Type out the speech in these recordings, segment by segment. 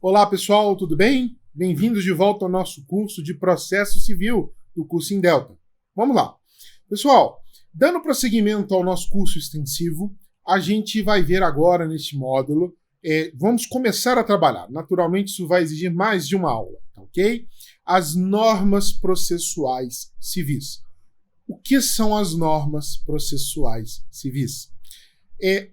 Olá pessoal, tudo bem? Bem-vindos de volta ao nosso curso de Processo Civil do curso Indelta. Vamos lá. Pessoal, dando prosseguimento ao nosso curso extensivo, a gente vai ver agora neste módulo, vamos começar a trabalhar. Naturalmente isso vai exigir mais de uma aula, ok? As normas processuais civis. O que são as normas processuais civis?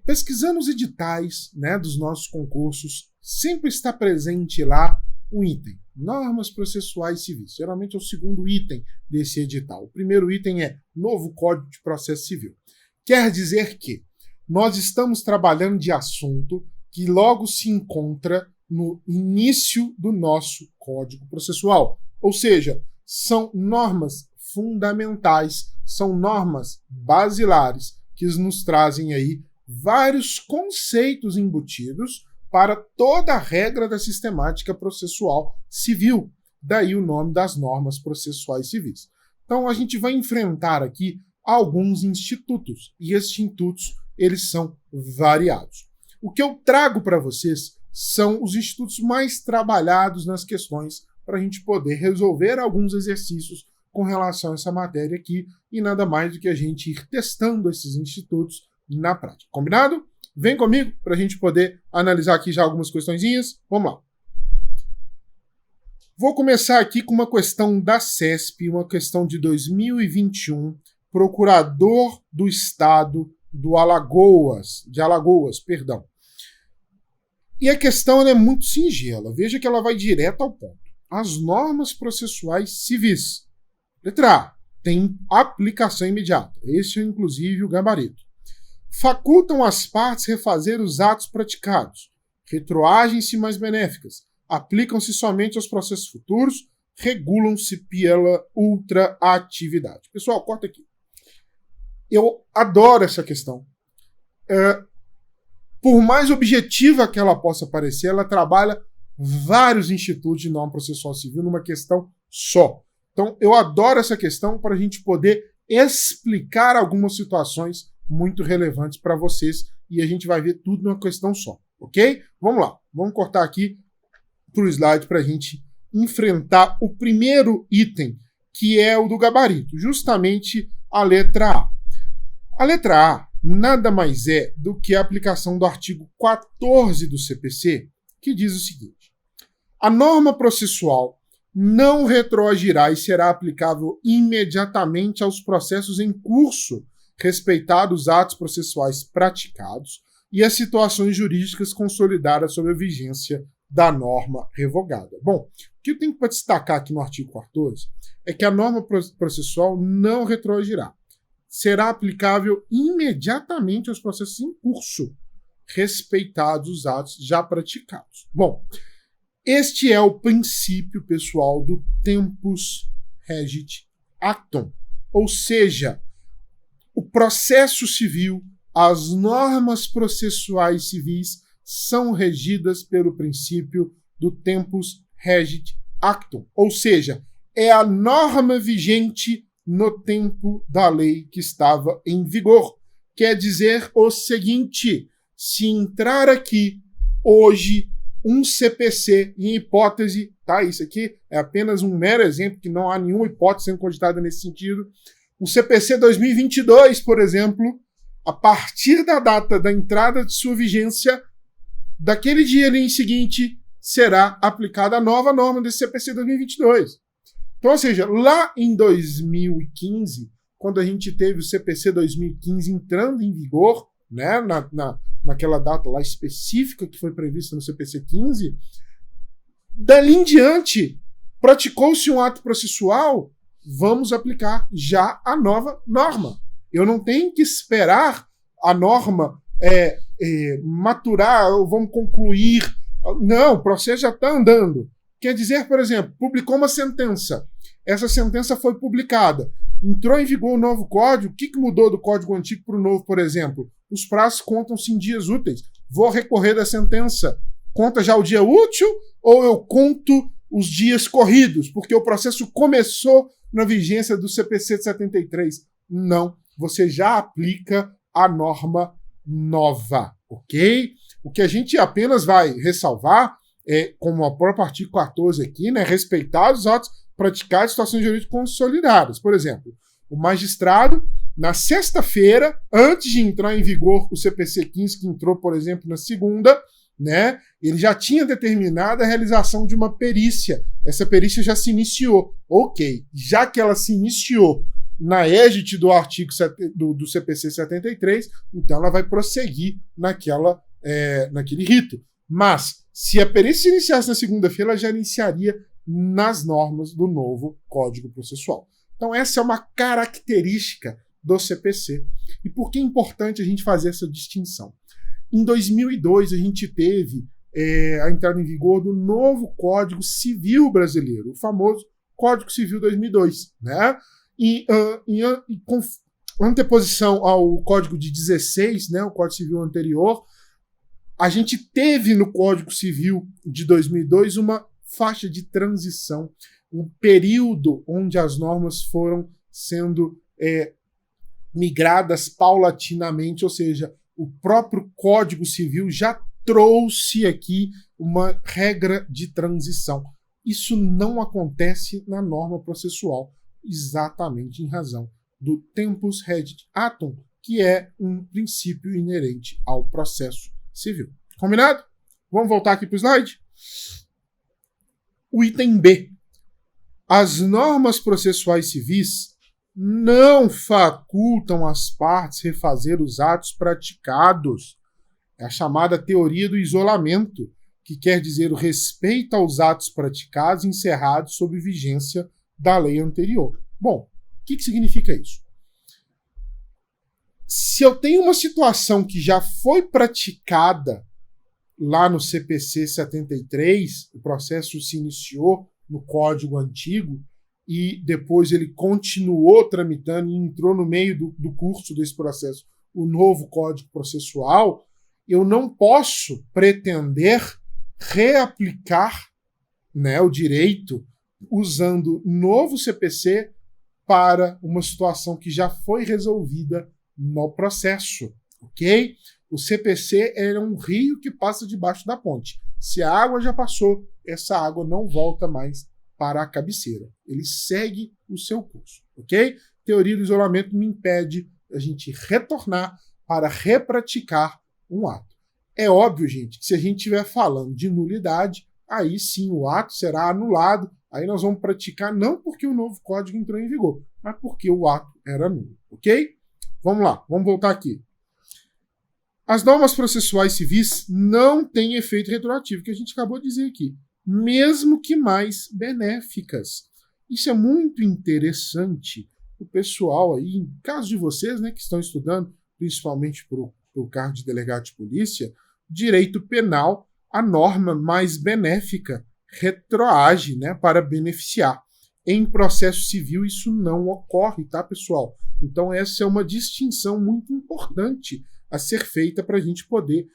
Pesquisando os editais, dos nossos concursos, sempre está presente lá um item, normas processuais civis. Geralmente é o segundo item desse edital. O primeiro item é novo Código de Processo Civil. Quer dizer que nós estamos trabalhando de assunto que logo se encontra no início do nosso Código Processual. Ou seja, são normas fundamentais, são normas basilares que nos trazem aí vários conceitos embutidos para toda a regra da sistemática processual civil. Daí o nome das normas processuais civis. Então a gente vai enfrentar aqui alguns institutos, e esses institutos eles são variados. O que eu trago para vocês são os institutos mais trabalhados nas questões para a gente poder resolver alguns exercícios com relação a essa matéria aqui, e nada mais do que a gente ir testando esses institutos na prática. Combinado? Vem comigo para a gente poder analisar aqui já algumas questõezinhas. Vamos lá. Vou começar aqui com uma questão da CESP, uma questão de 2021, procurador do Estado de Alagoas. E a questão é muito singela. Veja que ela vai direto ao ponto. As normas processuais civis. Letra A. Tem aplicação imediata. Esse é, inclusive, o gabarito. Facultam as partes refazer os atos praticados. Retroagem-se mais benéficas. Aplicam-se somente aos processos futuros. Regulam-se pela ultraatividade. Pessoal, corta aqui. Eu adoro essa questão. Por mais objetiva que ela possa parecer, ela trabalha vários institutos de norma processual civil numa questão só. Então, eu adoro essa questão para a gente poder explicar algumas situações muito relevantes para vocês, e a gente vai ver tudo numa questão só, ok? Vamos lá, vamos cortar aqui para o slide para a gente enfrentar o primeiro item, que é o do gabarito, justamente a letra A. A letra A nada mais é do que a aplicação do artigo 14 do CPC, que diz o seguinte: a norma processual não retroagirá e será aplicável imediatamente aos processos em curso, respeitados os atos processuais praticados e as situações jurídicas consolidadas sob a vigência da norma revogada. Bom, o que eu tenho para destacar aqui no artigo 14 é que a norma processual não retroagirá. Será aplicável imediatamente aos processos em curso, respeitados os atos já praticados. Bom, este é o princípio, pessoal, do tempus regit actum, ou seja, o processo civil, as normas processuais civis são regidas pelo princípio do tempus regit actum, ou seja, é a norma vigente no tempo da lei que estava em vigor. Quer dizer o seguinte: se entrar aqui hoje um CPC em hipótese, tá? Isso aqui é apenas um mero exemplo, que não há nenhuma hipótese sendo cogitada nesse sentido. Um CPC 2022, por exemplo, a partir da data da entrada de sua vigência, daquele dia ali em seguinte, será aplicada a nova norma desse CPC 2022. Então, ou seja, lá em 2015, quando a gente teve o CPC 2015 entrando em vigor, né, naquela data lá específica que foi prevista no CPC 15, dali em diante, praticou-se um ato processual, vamos aplicar já a nova norma. Eu não tenho que esperar a norma maturar, ou vamos concluir. Não, o processo já está andando. Quer dizer, por exemplo, publicou uma sentença. Essa sentença foi publicada. Entrou em vigor o novo código. O que mudou do código antigo para o novo, por exemplo? Os prazos contam-se em dias úteis. Vou recorrer da sentença. Conta já o dia útil ou eu conto os dias corridos? Porque o processo começou na vigência do CPC de 73. Não, você já aplica a norma nova, ok? O que a gente apenas vai ressalvar como o próprio artigo 14 aqui, né, respeitados os atos praticados em situações jurídicas consolidadas. Por exemplo, o magistrado, na sexta-feira, antes de entrar em vigor o CPC 15, que entrou, por exemplo, na segunda, né, ele já tinha determinado a realização de uma perícia. Essa perícia já se iniciou. Ok, já que ela se iniciou na égide do artigo do CPC 73, então ela vai prosseguir naquele rito. Mas, se a perícia iniciasse na segunda-feira, ela já iniciaria nas normas do novo Código Processual. Então, essa é uma característica do CPC. E por que é importante a gente fazer essa distinção? Em 2002, a gente teve a entrada em vigor do novo Código Civil Brasileiro, o famoso Código Civil 2002, né? Com anteposição ao Código de 16, né, o Código Civil anterior, a gente teve no Código Civil de 2002 uma faixa de transição, um período onde as normas foram sendo migradas paulatinamente, ou seja, o próprio Código Civil já trouxe aqui uma regra de transição. Isso não acontece na norma processual, exatamente em razão do tempus regit actum, que é um princípio inerente ao processo civil. Combinado? Vamos voltar aqui para o slide? O item B. As normas processuais civis não facultam as partes refazer os atos praticados. É a chamada teoria do isolamento, que quer dizer o respeito aos atos praticados e encerrados sob vigência da lei anterior. Bom, o que significa isso? Se eu tenho uma situação que já foi praticada lá no CPC 73, o processo se iniciou no código antigo e depois ele continuou tramitando e entrou no meio do curso desse processo o novo Código Processual, eu não posso pretender reaplicar, né, o direito usando novo CPC para uma situação que já foi resolvida no processo, ok? O CPC é um rio que passa debaixo da ponte. Se a água já passou, essa água não volta mais para a cabeceira. Ele segue o seu curso, ok? Teoria do isolamento me impede a gente retornar para repraticar um ato. É óbvio, gente, que se a gente estiver falando de nulidade, aí sim o ato será anulado. Aí nós vamos praticar não porque o novo código entrou em vigor, mas porque o ato era nulo, ok? Vamos lá, vamos voltar aqui. As normas processuais civis não têm efeito retroativo, que a gente acabou de dizer aqui, mesmo que mais benéficas. Isso é muito interessante. O pessoal aí, em caso de vocês, né, que estão estudando, principalmente para o cargo de delegado de polícia, direito penal, a norma mais benéfica retroage, né, para beneficiar. Em processo civil isso não ocorre, tá, pessoal? Então essa é uma distinção muito importante a ser feita para a gente poder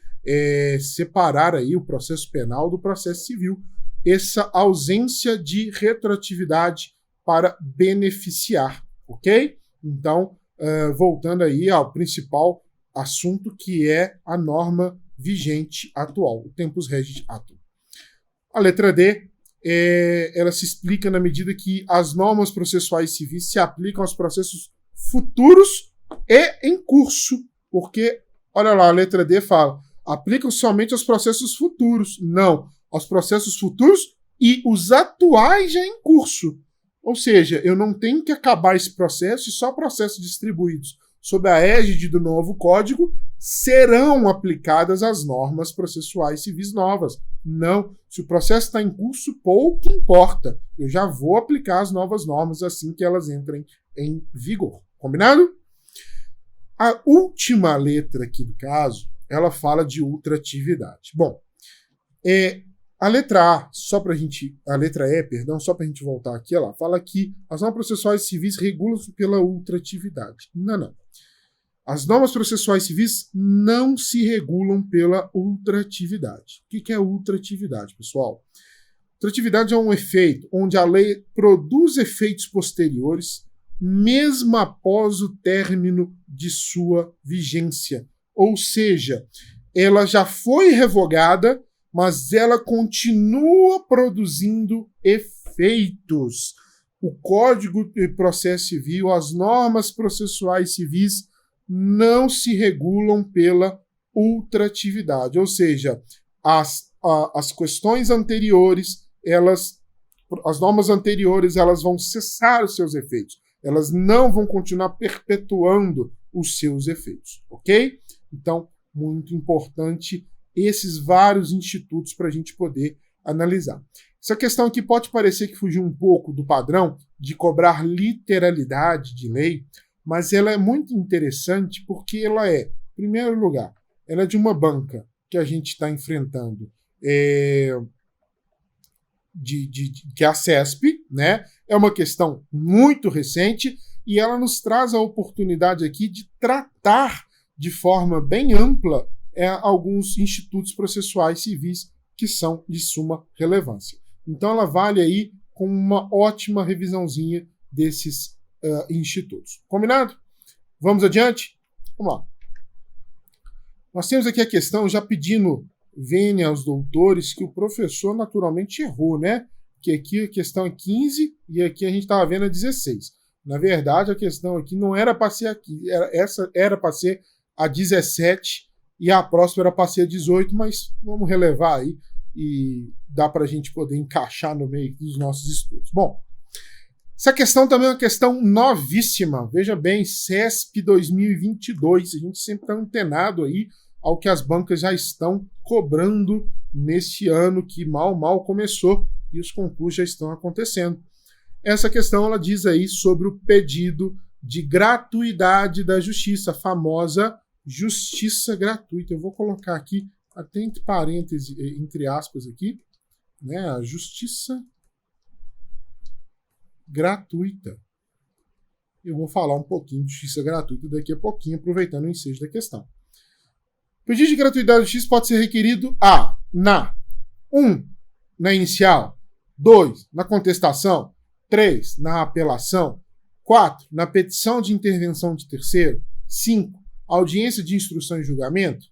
separar aí o processo penal do processo civil. Essa ausência de retroatividade para beneficiar, ok? Então, voltando aí ao principal assunto, que é a norma vigente atual, o tempus regit actum. A letra D, ela se explica na medida que as normas processuais civis se aplicam aos processos futuros e em curso, porque, olha lá, a letra D fala, aplicam somente aos processos futuros. Não, aos processos futuros e os atuais já em curso. Ou seja, eu não tenho que acabar esse processo e só processos distribuídos sob a égide do novo código serão aplicadas as normas processuais civis novas. Não, se o processo está em curso, pouco importa. Eu já vou aplicar as novas normas assim que elas entrem em vigor. Combinado? A última letra aqui do caso, ela fala de ultratividade. Bom, a letra E, perdão, só para a gente voltar aqui, ela fala que as normas processuais civis regulam-se pela ultratividade. Não. As normas processuais civis não se regulam pela ultratividade. O que é ultratividade, pessoal? Ultratividade é um efeito onde a lei produz efeitos posteriores mesmo após o término de sua vigência. Ou seja, ela já foi revogada, mas ela continua produzindo efeitos. O Código de Processo Civil, as normas processuais civis não se regulam pela ultratividade, ou seja, as questões anteriores, as normas anteriores, elas vão cessar os seus efeitos. Elas não vão continuar perpetuando os seus efeitos, ok? Então, muito importante esses vários institutos para a gente poder analisar. Essa questão aqui pode parecer que fugiu um pouco do padrão de cobrar literalidade de lei, mas ela é muito interessante porque ela é, em primeiro lugar, ela é de uma banca que a gente está enfrentando, que é a CESP, né? É uma questão muito recente e ela nos traz a oportunidade aqui de tratar de forma bem ampla alguns institutos processuais civis que são de suma relevância. Então ela vale aí com uma ótima revisãozinha desses institutos. Combinado? Vamos adiante? Vamos lá. Nós temos aqui a questão, já pedindo vênia aos doutores, que o professor naturalmente errou, né? Que aqui a questão é 15 e aqui a gente estava vendo a 16. Na verdade, a questão aqui não era para ser aqui, essa era para ser a 17 e a próxima era para ser a 18, mas vamos relevar aí e dá para a gente poder encaixar no meio dos nossos estudos. Bom, essa questão também é uma questão novíssima. Veja bem, CESP 2022. A gente sempre está antenado aí ao que as bancas já estão cobrando neste ano que mal começou e os concursos já estão acontecendo. Essa questão ela diz aí sobre o pedido de gratuidade da justiça, a famosa justiça gratuita. Eu vou colocar aqui, até entre parênteses, entre aspas aqui, né, a justiça gratuita. Eu vou falar um pouquinho de justiça gratuita daqui a pouquinho, aproveitando o ensejo da questão. O pedido de gratuidade da justiça pode ser requerido na 1. Na inicial, 2. Na contestação, 3. Na apelação, 4. Na petição de intervenção de terceiro, 5. Audiência de instrução e julgamento.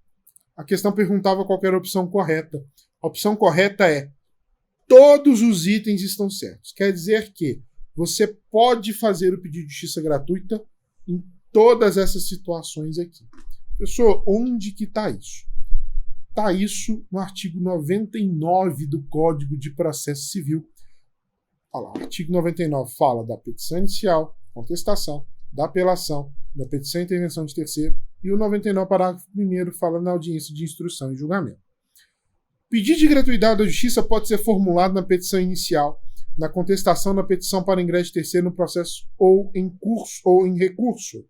A questão perguntava qual era a opção correta. A opção correta é todos os itens estão certos. Quer dizer que você pode fazer o pedido de justiça gratuita em todas essas situações aqui. Professor, onde que está isso? Está isso no artigo 99 do Código de Processo Civil. Olha lá, o artigo 99 fala da petição inicial, contestação, da apelação, da petição e intervenção de terceiro, e o 99, parágrafo 1º, fala na audiência de instrução e julgamento. Pedido de gratuidade da justiça pode ser formulado na petição inicial, na contestação da petição para ingresso de terceiro no processo ou em curso ou em recurso.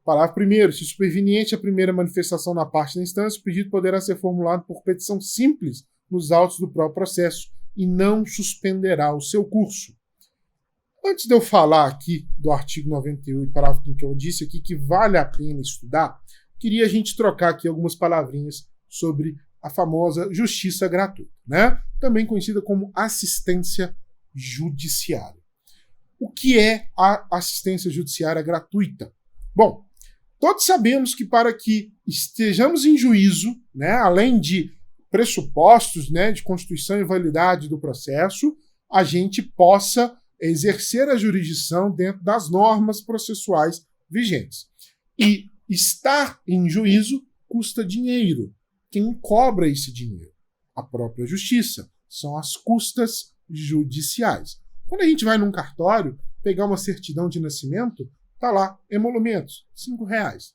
Parágrafo 1º. Se superveniente a primeira manifestação na parte da instância, o pedido poderá ser formulado por petição simples nos autos do próprio processo e não suspenderá o seu curso. Antes de eu falar aqui do artigo 98, parágrafo 5, que eu disse aqui que vale a pena estudar, queria a gente trocar aqui algumas palavrinhas sobre a famosa justiça gratuita, né? Também conhecida como assistência judiciária. O que é a assistência judiciária gratuita? Bom, todos sabemos que para que estejamos em juízo, né, além de pressupostos, né, de constituição e validade do processo, a gente possa exercer a jurisdição dentro das normas processuais vigentes. E estar em juízo custa dinheiro. Quem cobra esse dinheiro? A própria justiça. São as custas judiciais. Quando a gente vai num cartório, pegar uma certidão de nascimento, tá lá, emolumentos, R$5.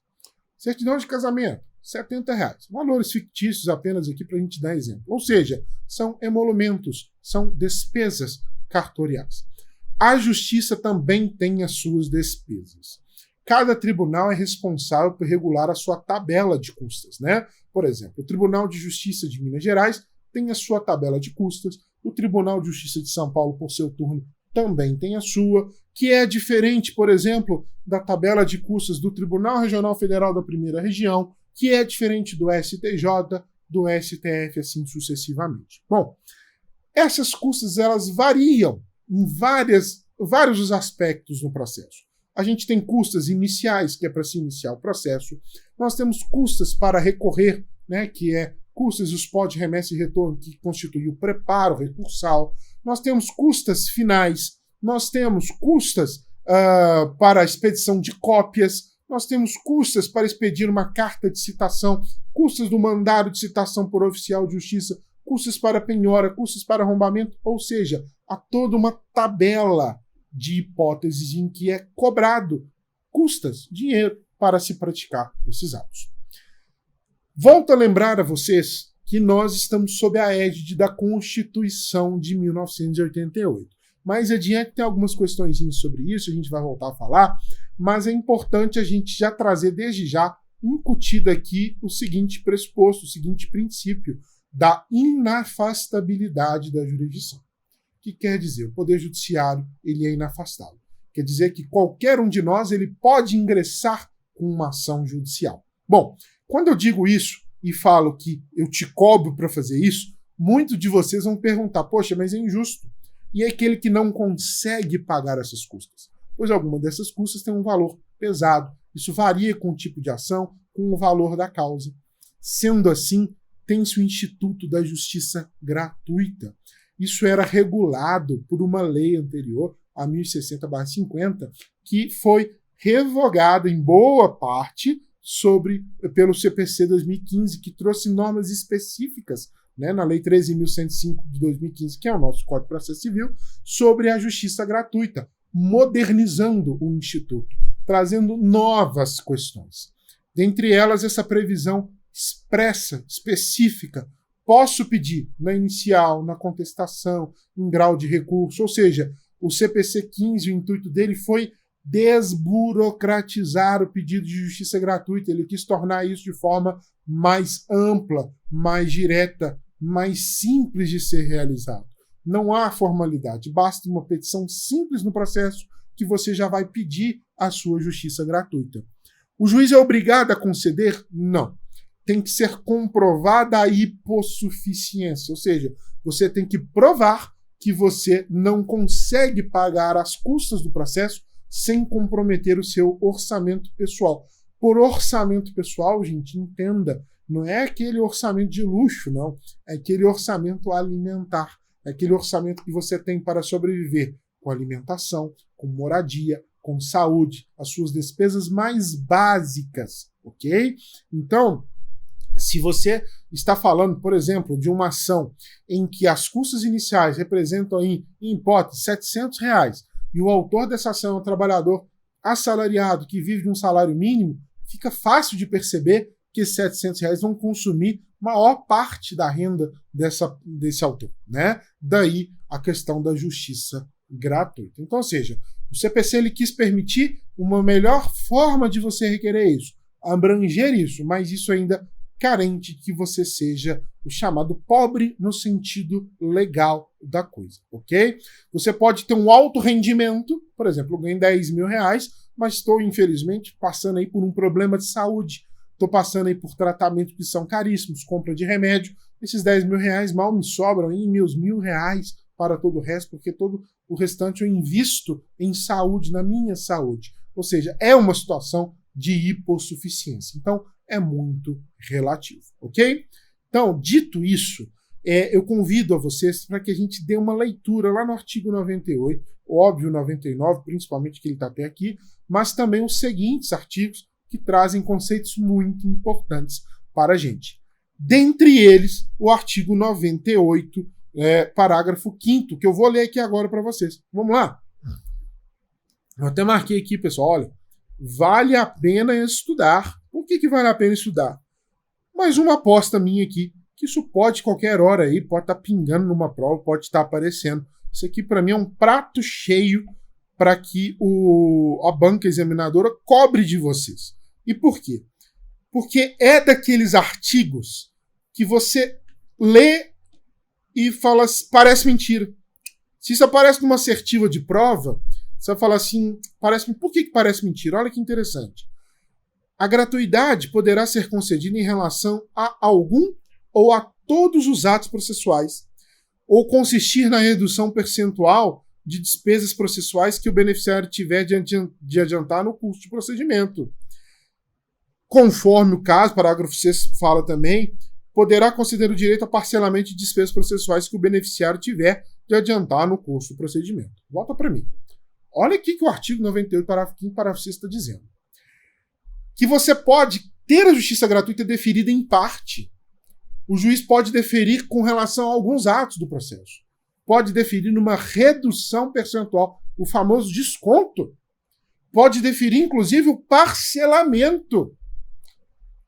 Certidão de casamento, R$70. Valores fictícios apenas aqui para a gente dar exemplo. Ou seja, são emolumentos, são despesas cartoriais. A justiça também tem as suas despesas. Cada tribunal é responsável por regular a sua tabela de custas, né? Por exemplo, o Tribunal de Justiça de Minas Gerais tem a sua tabela de custas, o Tribunal de Justiça de São Paulo, por seu turno, também tem a sua, que é diferente, por exemplo, da tabela de custas do Tribunal Regional Federal da Primeira Região, que é diferente do STJ, do STF, assim sucessivamente. Bom, essas custas elas variam em vários aspectos no processo. A gente tem custas iniciais, que é para se iniciar o processo. Nós temos custas para recorrer, né, que é custas os pós de remessa e retorno, que constituem o preparo recursal, nós temos custas finais, nós temos custas para a expedição de cópias, nós temos custas para expedir uma carta de citação, custas do mandado de citação por oficial de justiça, custas para penhora, custas para arrombamento, ou seja, há toda uma tabela de hipóteses em que é cobrado custas, dinheiro, para se praticar esses atos. Volto a lembrar a vocês que nós estamos sob a égide da Constituição de 1988. Mais adiante tem algumas questõezinhas sobre isso, a gente vai voltar a falar, mas é importante a gente já trazer desde já, incutido aqui, o seguinte pressuposto, o seguinte princípio da inafastabilidade da jurisdição. O que quer dizer? O Poder Judiciário ele é inafastável. Quer dizer que qualquer um de nós ele pode ingressar com uma ação judicial. Bom, quando eu digo isso e falo que eu te cobro para fazer isso, muitos de vocês vão perguntar, poxa, mas é injusto. E é aquele que não consegue pagar essas custas? Pois alguma dessas custas tem um valor pesado. Isso varia com o tipo de ação, com o valor da causa. Sendo assim, tem-se o Instituto da Justiça Gratuita. Isso era regulado por uma lei anterior, a 1060/50, que foi revogada em boa parte pelo CPC 2015, que trouxe normas específicas, né, na Lei 13.105 de 2015, que é o nosso Código de Processo Civil, sobre a justiça gratuita, modernizando o Instituto, trazendo novas questões. Dentre elas, essa previsão expressa, específica, posso pedir na inicial, na contestação, em grau de recurso, ou seja, o CPC 15, o intuito dele foi desburocratizar o pedido de justiça gratuita. Ele quis tornar isso de forma mais ampla, mais direta, mais simples de ser realizado. Não há formalidade, basta uma petição simples no processo que você já vai pedir a sua justiça gratuita. O juiz é obrigado a conceder? Não. Tem que ser comprovada a hipossuficiência, ou seja, você tem que provar que você não consegue pagar as custas do processo sem comprometer o seu orçamento pessoal. Por orçamento pessoal, gente, entenda, não é aquele orçamento de luxo, não. É aquele orçamento alimentar. É aquele orçamento que você tem para sobreviver com alimentação, com moradia, com saúde, as suas despesas mais básicas, ok? Então, se você está falando, por exemplo, de uma ação em que as custas iniciais representam, em hipótese, R$700, e o autor dessa ação é um trabalhador assalariado que vive de um salário mínimo, fica fácil de perceber que esses R$700 vão consumir maior parte da renda desse autor, né? Daí a questão da justiça gratuita. Então, ou seja, o CPC ele quis permitir uma melhor forma de você requerer isso, abranger isso, mas isso ainda carente que você seja o chamado pobre no sentido legal da coisa, ok? Você pode ter um alto rendimento, por exemplo, eu ganho R$10.000, mas estou, infelizmente, passando aí por um problema de saúde, estou passando aí por tratamentos que são caríssimos, compra de remédio, esses R$10.000 mal me sobram aí meus R$1.000 para todo o resto, porque todo o restante eu invisto em saúde, na minha saúde. Ou seja, é uma situação de hipossuficiência. Então, é muito relativo, ok? Então, dito isso, eu convido a vocês para que a gente dê uma leitura lá no artigo 98, óbvio 99, principalmente que ele está até aqui, mas também os seguintes artigos que trazem conceitos muito importantes para a gente. Dentre eles, o artigo 98, parágrafo 5º, que eu vou ler aqui agora para vocês. Vamos lá? Eu até marquei aqui, pessoal, olha, vale a pena estudar. Por que vale a pena estudar? Mais uma aposta minha aqui, que isso pode qualquer hora aí, pode estar pingando numa prova, pode estar aparecendo. Isso aqui para mim é um prato cheio para que a banca examinadora cobre de vocês. E por quê? Porque é daqueles artigos que você lê e fala, parece mentira. Se isso aparece numa assertiva de prova, você vai falar assim, por que parece mentira? Olha que interessante. A gratuidade poderá ser concedida em relação a algum ou a todos os atos processuais, ou consistir na redução percentual de despesas processuais que o beneficiário tiver de adiantar no custo de procedimento. Conforme o caso, parágrafo 6 fala também, poderá conceder o direito a parcelamento de despesas processuais que o beneficiário tiver de adiantar no curso do procedimento. Volta para mim. Olha aqui que o artigo 98, parágrafo 5º, parágrafo 6 está dizendo. Que você pode ter a justiça gratuita deferida em parte. O juiz pode deferir com relação a alguns atos do processo. Pode deferir numa redução percentual, o famoso desconto. Pode deferir, inclusive, o parcelamento.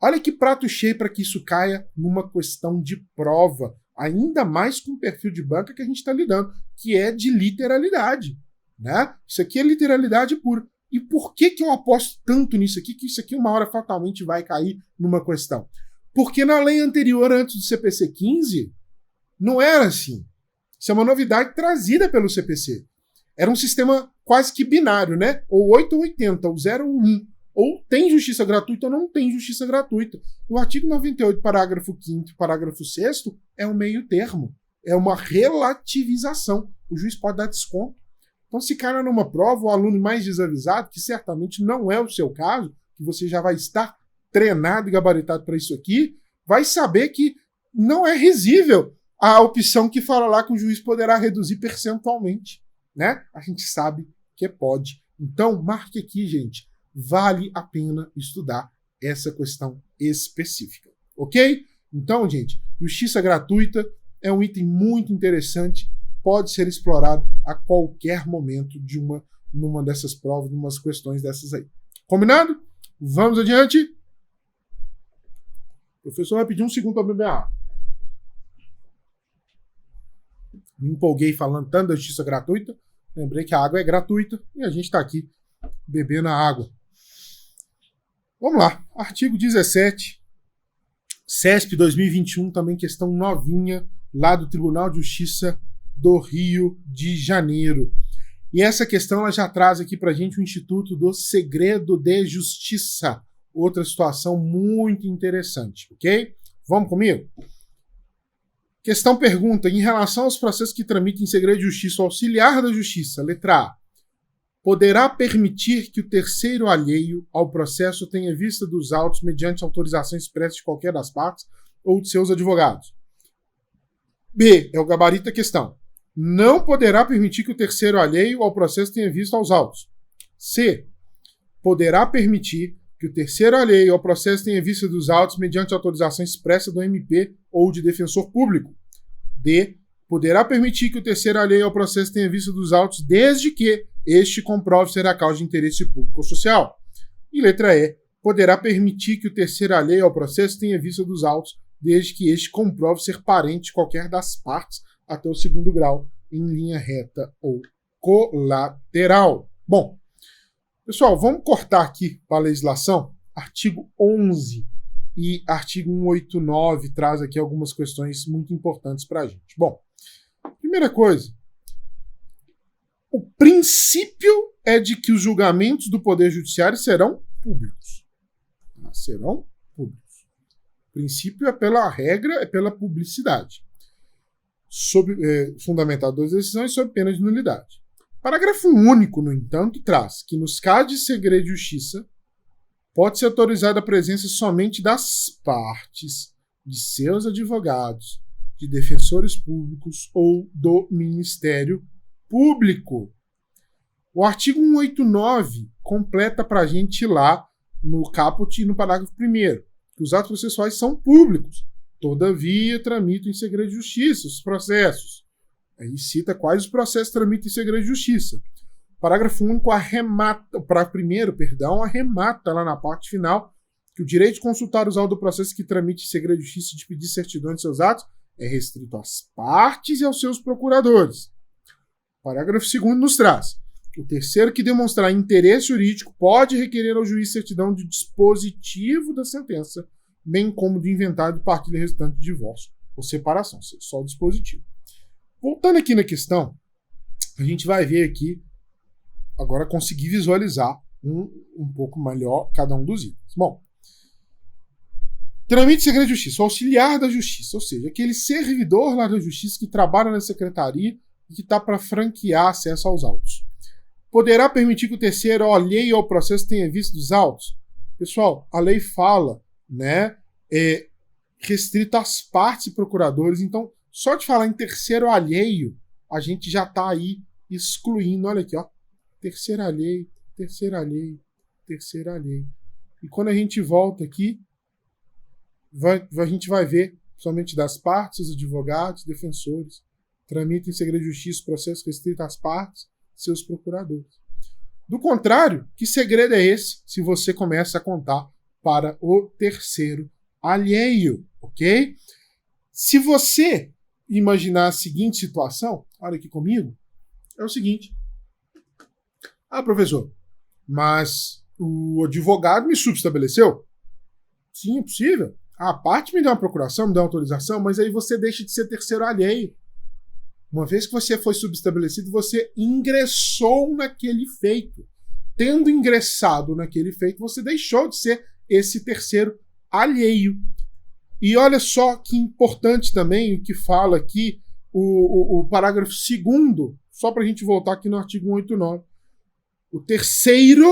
Olha que prato cheio para que isso caia numa questão de prova, ainda mais com o perfil de banca que a gente está lidando, que é de literalidade. Né? Isso aqui é literalidade pura. E por que eu aposto tanto nisso aqui, que isso aqui uma hora fatalmente vai cair numa questão? Porque na lei anterior, antes do CPC 15, não era assim. Isso é uma novidade trazida pelo CPC. Era um sistema quase que binário, né? Ou 8 ou 80, ou 0 ou 1. Ou tem justiça gratuita ou não tem justiça gratuita. O artigo 98, parágrafo 5º, parágrafo 6º, é um meio termo. É uma relativização. O juiz pode dar desconto. Então, se cai numa prova, o aluno mais desavisado, que certamente não é o seu caso, que você já vai estar treinado e gabaritado para isso aqui, vai saber que não é risível a opção que fala lá que o juiz poderá reduzir percentualmente. Né? A gente sabe que pode. Então, marque aqui, gente. Vale a pena estudar essa questão específica. Ok? Então, gente, justiça gratuita é um item muito interessante, pode ser explorado a qualquer momento numa dessas provas, numas questões dessas aí. Combinado? Vamos adiante? O professor vai pedir um segundo para beber água. Me empolguei falando tanto da justiça gratuita, lembrei que a água é gratuita e a gente está aqui bebendo a água. Vamos lá, artigo 17, CESP 2021, também questão novinha, lá do Tribunal de Justiça do Rio de Janeiro. E essa questão ela já traz aqui para a gente o Instituto do Segredo de Justiça, outra situação muito interessante, ok? Vamos comigo? Questão pergunta, em relação aos processos que tramitem em segredo de justiça, o auxiliar da justiça, letra A, poderá permitir que o terceiro alheio ao processo tenha vista dos autos mediante autorização expressa de qualquer das partes ou de seus advogados. B, é o gabarito da questão. Não poderá permitir que o terceiro alheio ao processo tenha vista aos autos. C, poderá permitir que o terceiro alheio ao processo tenha vista dos autos mediante autorização expressa do MP ou de defensor público. D, poderá permitir que o terceiro alheio ao processo tenha vista dos autos desde que este comprove ser a causa de interesse público ou social. E letra E, poderá permitir que o terceiro alheio ao processo tenha vista dos autos desde que este comprove ser parente de qualquer das partes até o segundo grau, em linha reta ou colateral. Bom, pessoal, vamos cortar aqui para a legislação. Artigo 11 e artigo 189 traz aqui algumas questões muito importantes para a gente. Bom, primeira coisa, o princípio é de que os julgamentos do Poder Judiciário serão públicos. Serão públicos. O princípio é pela regra, é pela publicidade. Fundamentado das decisões sob pena de nulidade. Parágrafo único, no entanto, traz que nos casos de segredo de justiça pode ser autorizada a presença somente das partes, de seus advogados, de defensores públicos ou do Ministério Público. O artigo 189 completa para a gente lá no caput e no parágrafo 1º, que os atos processuais são públicos. Todavia, tramitam em segredo de justiça os processos. Aí cita quais os processos tramitam em segredo de justiça. Parágrafo único arremata, arremata lá na parte final que o direito de consultar os autos do processo que tramite em segredo de justiça e de pedir certidão de seus atos é restrito às partes e aos seus procuradores. Parágrafo 2º nos traz que o terceiro que demonstrar interesse jurídico pode requerer ao juiz certidão de dispositivo da sentença, bem como do inventário de partilha restante de divórcio ou separação, só o dispositivo. Voltando aqui na questão, a gente vai ver aqui, agora conseguir visualizar um pouco melhor cada um dos itens. Bom, tramite de segredo de justiça, o auxiliar da justiça, ou seja, aquele servidor lá da justiça que trabalha na secretaria e que está para franquear acesso aos autos. Poderá permitir que o terceiro alheio ao processo tenha visto dos autos? Pessoal, a lei fala, né, restrito às partes e procuradores. Então, só de falar em terceiro alheio, a gente já está aí excluindo. Olha aqui, ó. Terceiro alheio, terceiro alheio, terceiro alheio. E quando a gente volta aqui, a gente vai ver somente das partes, os advogados, defensores, tramitam em segredo de justiça processo restrito às partes, seus procuradores. Do contrário, que segredo é esse se você começa a contar para o terceiro alheio, ok? Se você imaginar a seguinte situação, olha aqui comigo, é o seguinte. Ah, professor, mas o advogado me subestabeleceu? Sim, é possível. A parte me deu uma procuração, me deu uma autorização, mas aí você deixa de ser terceiro alheio. Uma vez que você foi subestabelecido, você ingressou naquele feito. Tendo ingressado naquele feito, você deixou de ser esse terceiro alheio. E olha só que importante também o que fala aqui o parágrafo 2º, só para a gente voltar aqui no artigo 189. O terceiro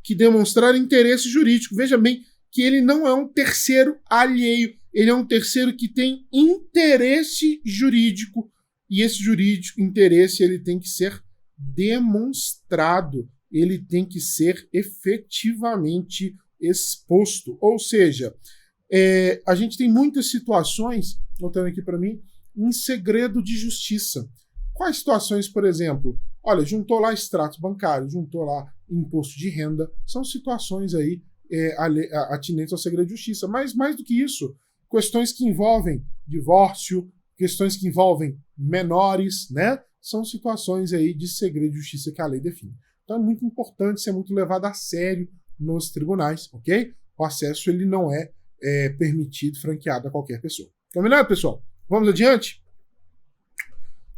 que demonstrar interesse jurídico. Veja bem que ele não é um terceiro alheio, ele é um terceiro que tem interesse jurídico. E esse jurídico interesse ele tem que ser demonstrado, ele tem que ser efetivamente exposto. Ou seja, a gente tem muitas situações, voltando aqui para mim, em segredo de justiça. Quais situações, por exemplo? Olha, juntou lá extrato bancário, juntou lá imposto de renda, são situações aí atinentes ao segredo de justiça. Mas mais do que isso, questões que envolvem divórcio, questões que envolvem menores, né? São situações aí de segredo de justiça que a lei define. Então é muito importante ser muito levado a sério nos tribunais, ok? O acesso ele não é permitido, franqueado a qualquer pessoa. Combinado, pessoal? Vamos adiante?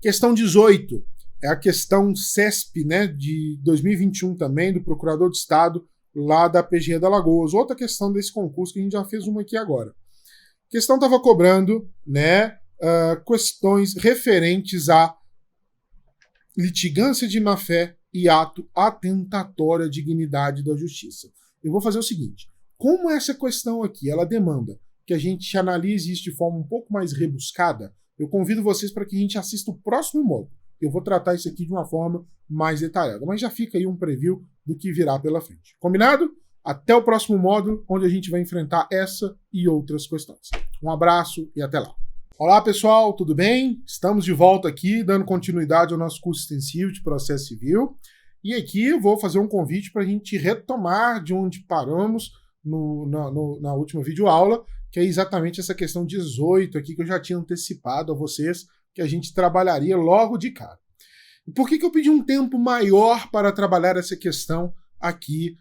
Questão 18. É a questão CESP, né, de 2021 também, do Procurador de Estado lá da PGE da Alagoas. Outra questão desse concurso que a gente já fez uma aqui agora. A questão estava cobrando, né, questões referentes à litigância de má-fé e ato atentatório à dignidade da justiça. Eu vou fazer o seguinte, como essa questão aqui, ela demanda que a gente analise isso de forma um pouco mais rebuscada, eu convido vocês para que a gente assista o próximo módulo. Eu vou tratar isso aqui de uma forma mais detalhada, mas já fica aí um preview do que virá pela frente. Combinado? Até o próximo módulo, onde a gente vai enfrentar essa e outras questões. Um abraço e até lá. Olá, pessoal, tudo bem? Estamos de volta aqui, dando continuidade ao nosso curso extensivo de processo civil. E aqui eu vou fazer um convite para a gente retomar de onde paramos na última videoaula, que é exatamente essa questão 18 aqui, que eu já tinha antecipado a vocês, que a gente trabalharia logo de cara. E por que eu pedi um tempo maior para trabalhar essa questão aqui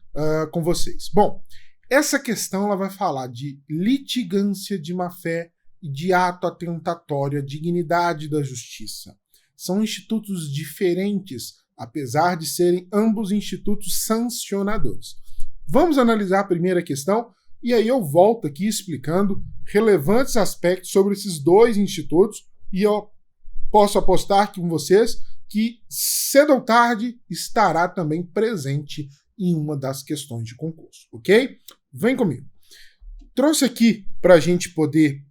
com vocês? Bom, essa questão ela vai falar de litigância de má-fé e de ato atentatório à dignidade da justiça. São institutos diferentes, apesar de serem ambos institutos sancionadores. Vamos analisar a primeira questão e aí eu volto aqui explicando relevantes aspectos sobre esses dois institutos e eu posso apostar com vocês que cedo ou tarde estará também presente em uma das questões de concurso, ok? Vem comigo. Trouxe aqui para a gente poder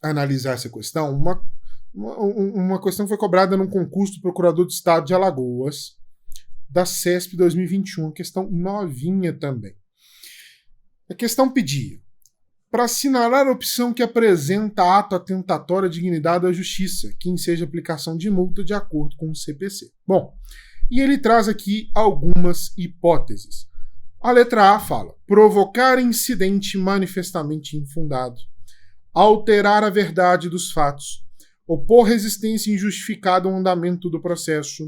analisar essa questão, uma questão que foi cobrada num concurso do Procurador de Estado de Alagoas, da CESP 2021, questão novinha também. A questão pedia para assinalar a opção que apresenta ato atentatório à dignidade da justiça, que enseja aplicação de multa de acordo com o CPC. Bom, e ele traz aqui algumas hipóteses. A letra A fala: provocar incidente manifestamente infundado, alterar a verdade dos fatos, opor resistência injustificada ao andamento do processo,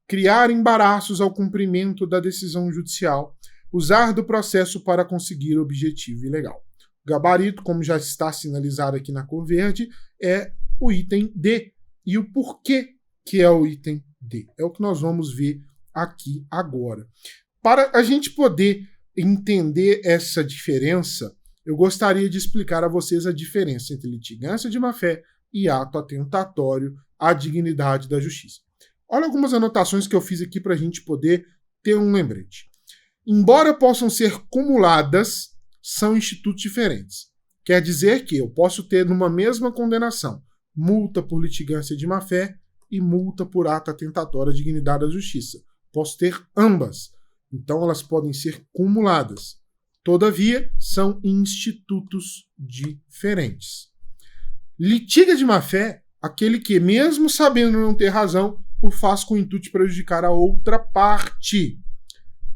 criar embaraços ao cumprimento da decisão judicial, usar do processo para conseguir objetivo ilegal. O gabarito, como já está sinalizado aqui na cor verde, é o item D. E o porquê que é o item D? É o que nós vamos ver aqui agora. Para a gente poder entender essa diferença, eu gostaria de explicar a vocês a diferença entre litigância de má-fé e ato atentatório à dignidade da justiça. Olha algumas anotações que eu fiz aqui para a gente poder ter um lembrete. Embora possam ser cumuladas, são institutos diferentes. Quer dizer que eu posso ter numa mesma condenação multa por litigância de má-fé e multa por ato atentatório à dignidade da justiça. Posso ter ambas. Então elas podem ser cumuladas. Todavia, são institutos diferentes. Litiga de má-fé, aquele que, mesmo sabendo não ter razão, o faz com o intuito de prejudicar a outra parte.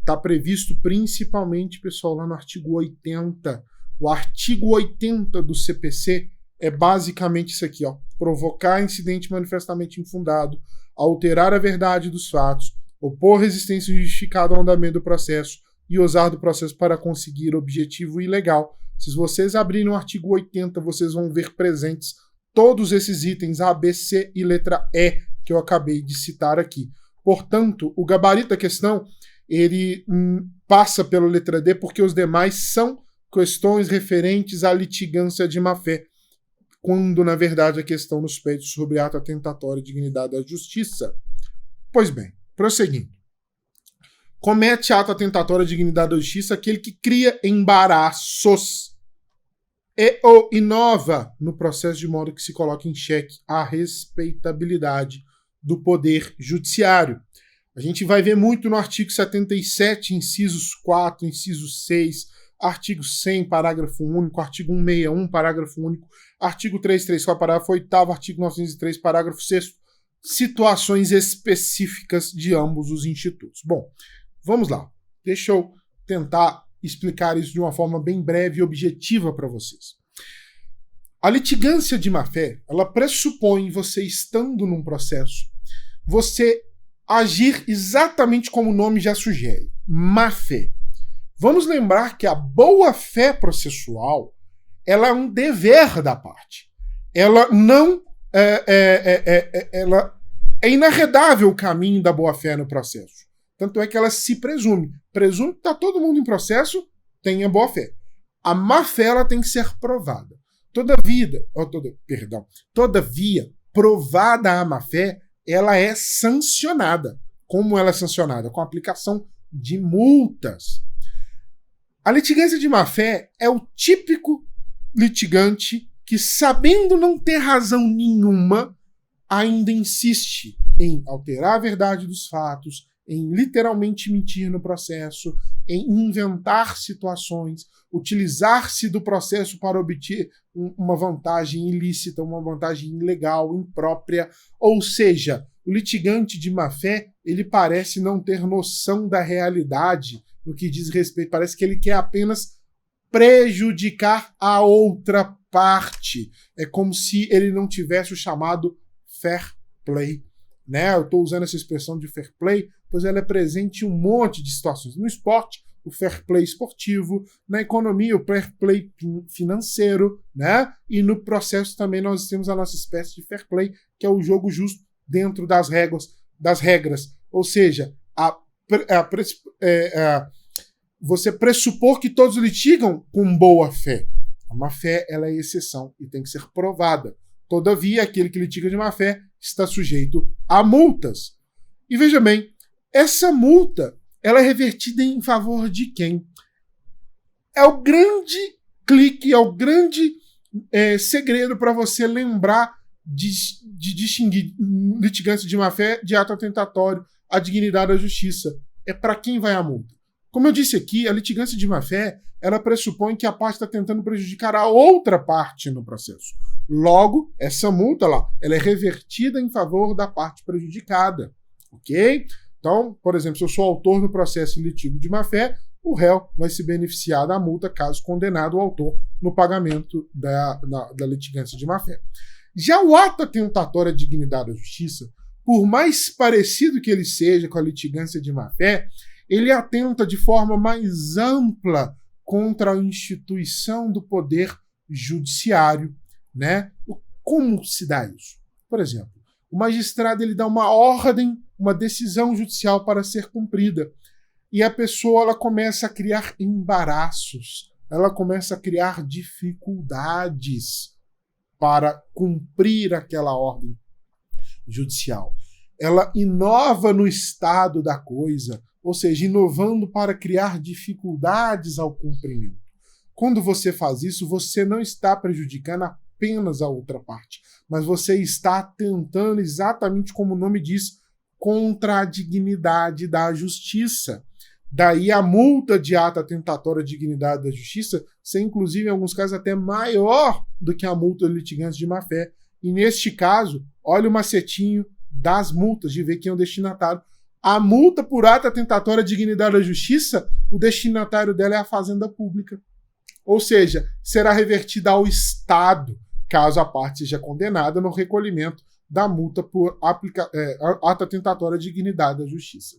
Está previsto principalmente, pessoal, lá no artigo 80. O artigo 80 do CPC é basicamente isso aqui, ó. Provocar incidente manifestamente infundado, alterar a verdade dos fatos, opor resistência justificada ao andamento do processo e usar do processo para conseguir objetivo ilegal. Se vocês abrirem o artigo 80, vocês vão ver presentes todos esses itens A, B, C e letra E que eu acabei de citar aqui. Portanto, o gabarito da questão ele passa pela letra D porque os demais são questões referentes à litigância de má-fé, quando, na verdade, a questão nos pede sobre ato atentatório à dignidade da justiça. Pois bem, prosseguindo. Comete ato atentatório à dignidade da justiça aquele que cria embaraços e ou inova no processo de modo que se coloque em xeque a respeitabilidade do poder judiciário. A gente vai ver muito no artigo 77, incisos 4, inciso 6, artigo 100, parágrafo único, artigo 161, parágrafo único, artigo 334, parágrafo 8º, artigo 903, parágrafo 6º, situações específicas de ambos os institutos. Bom, vamos lá. Deixa eu tentar explicar isso de uma forma bem breve e objetiva para vocês. A litigância de má-fé, ela pressupõe você estando num processo, você agir exatamente como o nome já sugere, má-fé. Vamos lembrar que a boa-fé processual, ela é um dever da parte. Ela não ela é inarredável o caminho da boa-fé no processo. Tanto é que ela se presume. Presume que está todo mundo em processo, tem a boa-fé. A má-fé ela tem que ser provada. Todavia, provada a má-fé, ela é sancionada. Como ela é sancionada? Com a aplicação de multas. A litigância de má-fé é o típico litigante que, sabendo não ter razão nenhuma, ainda insiste em alterar a verdade dos fatos, em literalmente mentir no processo, em inventar situações, utilizar-se do processo para obter uma vantagem ilícita, uma vantagem ilegal, imprópria. Ou seja, o litigante de má-fé, ele parece não ter noção da realidade no que diz respeito, parece que ele quer apenas prejudicar a outra parte. É como se ele não tivesse o chamado fair play. Né? Eu estou usando essa expressão de fair play, pois ela é presente em um monte de situações. No esporte, o fair play esportivo, na economia, o fair play financeiro, né? E no processo também nós temos a nossa espécie de fair play, que é o jogo justo dentro das regras. Ou seja, você pressupor que todos litigam com boa fé. A má-fé ela é exceção e tem que ser provada. Todavia, aquele que litiga de má-fé está sujeito a multas. E veja bem, essa multa ela é revertida em favor de quem? É o grande clique, é o grande segredo para você lembrar de distinguir litigância de má-fé de ato atentatório à dignidade da justiça. É para quem vai a multa. Como eu disse aqui, a litigância de má-fé ela pressupõe que a parte está tentando prejudicar a outra parte no processo. Logo, essa multa lá, ela é revertida em favor da parte prejudicada. Ok? Então, por exemplo, se eu sou autor do processo em litígio de má-fé, o réu vai se beneficiar da multa caso condenado o autor no pagamento da litigância de má-fé. Já o ato atentatório à dignidade da justiça, por mais parecido que ele seja com a litigância de má-fé, ele atenta de forma mais ampla contra a instituição do poder judiciário, né? Como se dá isso? Por exemplo, o magistrado ele dá uma ordem, uma decisão judicial para ser cumprida, e a pessoa ela começa a criar embaraços, ela começa a criar dificuldades para cumprir aquela ordem judicial. Ela inova no estado da coisa, ou seja, inovando para criar dificuldades ao cumprimento. Quando você faz isso, você não está prejudicando apenas a outra parte, mas você está tentando, exatamente como o nome diz, contra a dignidade da justiça. Daí a multa de ato atentatório à dignidade da justiça ser, inclusive, em alguns casos, até maior do que a multa de litigância de má-fé. E neste caso, olha o macetinho das multas, de ver quem é o destinatário. A multa por ato atentatório à dignidade da justiça, o destinatário dela é a Fazenda Pública. Ou seja, será revertida ao Estado, caso a parte seja condenada no recolhimento da multa por ato atentatório à dignidade da justiça.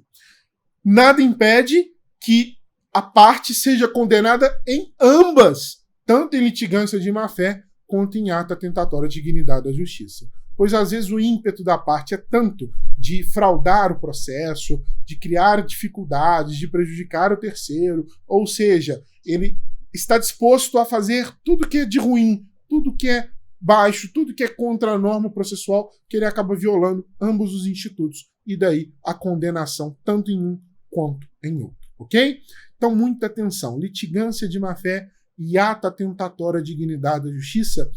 Nada impede que a parte seja condenada em ambas, tanto em litigância de má-fé quanto em ato atentatório à dignidade da justiça. Pois às vezes o ímpeto da parte é tanto de fraudar o processo, de criar dificuldades, de prejudicar o terceiro, ou seja, ele está disposto a fazer tudo que é de ruim, tudo que é baixo, tudo que é contra a norma processual, que ele acaba violando ambos os institutos. E daí a condenação, tanto em um quanto em outro, ok? Então, muita atenção. Litigância de má-fé e ato atentatório à dignidade da justiça,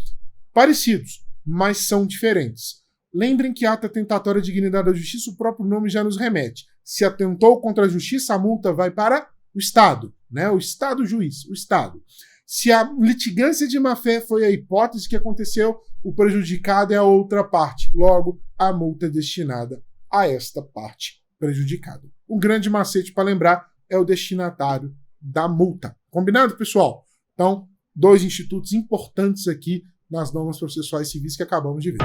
parecidos, mas são diferentes. Lembrem que ato atentatório à dignidade da justiça, o próprio nome já nos remete. Se atentou contra a justiça, a multa vai para o Estado, né? O Estado juiz, o Estado. Se a litigância de má-fé foi a hipótese que aconteceu, o prejudicado é a outra parte. Logo, a multa é destinada a esta parte prejudicada. Um grande macete para lembrar é o destinatário da multa. Combinado, pessoal? Então, 2 institutos importantes aqui nas normas processuais civis que acabamos de ver.